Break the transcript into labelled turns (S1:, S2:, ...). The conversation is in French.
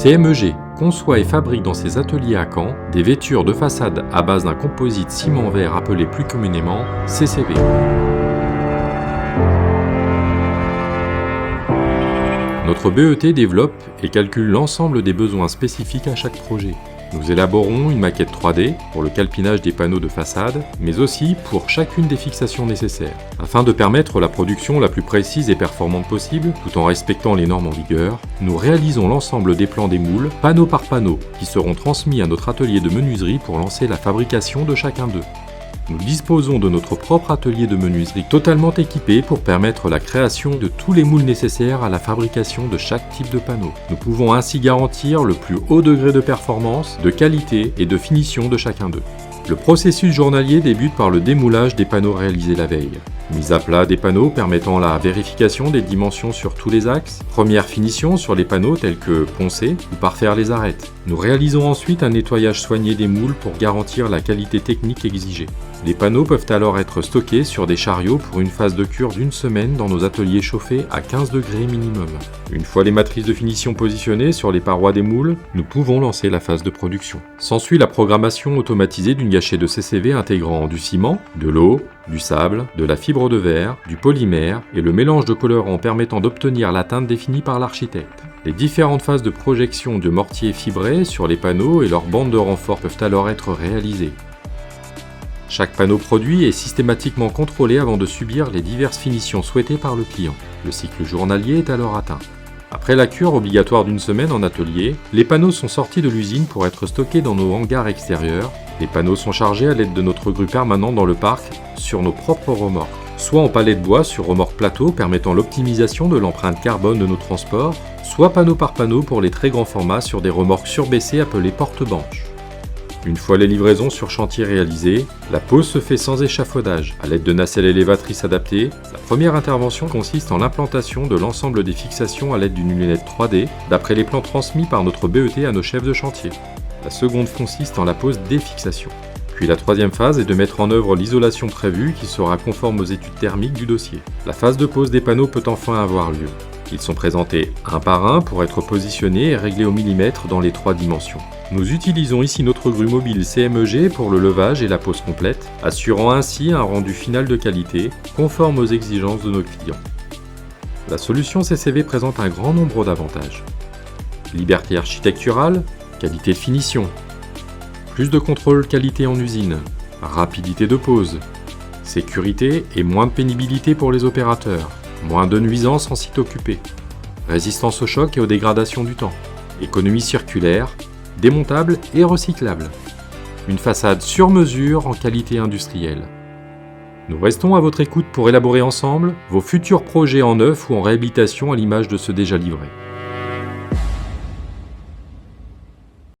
S1: CMEG conçoit et fabrique dans ses ateliers à Caen des vêtures de façade à base d'un composite ciment vert appelé plus communément CCV. Notre BET développe et calcule l'ensemble des besoins spécifiques à chaque projet. Nous élaborons une maquette 3D pour le calpinage des panneaux de façade, mais aussi pour chacune des fixations nécessaires, afin de permettre la production la plus précise et performante possible, tout en respectant les normes en vigueur. Nous réalisons l'ensemble des plans des moules, panneau par panneau, qui seront transmis à notre atelier de menuiserie pour lancer la fabrication de chacun d'eux. Nous disposons de notre propre atelier de menuiserie totalement équipé pour permettre la création de tous les moules nécessaires à la fabrication de chaque type de panneau. Nous pouvons ainsi garantir le plus haut degré de performance, de qualité et de finition de chacun d'eux. Le processus journalier débute par le démoulage des panneaux réalisés la veille. Mise à plat des panneaux permettant la vérification des dimensions sur tous les axes. Première finition sur les panneaux tels que poncer ou parfaire les arêtes. Nous réalisons ensuite un nettoyage soigné des moules pour garantir la qualité technique exigée. Les panneaux peuvent alors être stockés sur des chariots pour une phase de cure d'1 semaine dans nos ateliers chauffés à 15 degrés minimum. Une fois les matrices de finition positionnées sur les parois des moules, nous pouvons lancer la phase de production. S'ensuit la programmation automatisée d'une gâchette de CCV intégrant du ciment, de l'eau, du sable, de la fibre de verre, du polymère et le mélange de colorants permettant d'obtenir la teinte définie par l'architecte. Les différentes phases de projection de mortier fibré sur les panneaux et leurs bandes de renfort peuvent alors être réalisées. Chaque panneau produit est systématiquement contrôlé avant de subir les diverses finitions souhaitées par le client. Le cycle journalier est alors atteint. Après la cure obligatoire d'1 semaine en atelier, les panneaux sont sortis de l'usine pour être stockés dans nos hangars extérieurs. Les panneaux sont chargés à l'aide de notre grue permanente dans le parc sur nos propres remorques, soit en palets de bois sur remorque plateau permettant l'optimisation de l'empreinte carbone de nos transports, soit panneau par panneau pour les très grands formats sur des remorques surbaissées appelées porte-banches. Une fois les livraisons sur chantier réalisées, la pose se fait sans échafaudage, à l'aide de nacelles élévatrices adaptées. La première intervention consiste en l'implantation de l'ensemble des fixations à l'aide d'une lunette 3D, d'après les plans transmis par notre BET à nos chefs de chantier. La seconde consiste en la pose des fixations. Puis la troisième phase est de mettre en œuvre l'isolation prévue qui sera conforme aux études thermiques du dossier. La phase de pose des panneaux peut enfin avoir lieu. Ils sont présentés un par un pour être positionnés et réglés au millimètre dans les 3 dimensions. Nous utilisons ici notre grue mobile CMEG pour le levage et la pose complète, assurant ainsi un rendu final de qualité, conforme aux exigences de nos clients. La solution CCV présente un grand nombre d'avantages. Liberté architecturale, qualité de finition, plus de contrôle qualité en usine, rapidité de pose, sécurité et moins de pénibilité pour les opérateurs, moins de nuisances en site occupé, résistance au choc et aux dégradations du temps, économie circulaire, démontable et recyclable. Une façade sur mesure en qualité industrielle. Nous restons à votre écoute pour élaborer ensemble vos futurs projets en neuf ou en réhabilitation à l'image de ceux déjà livrés.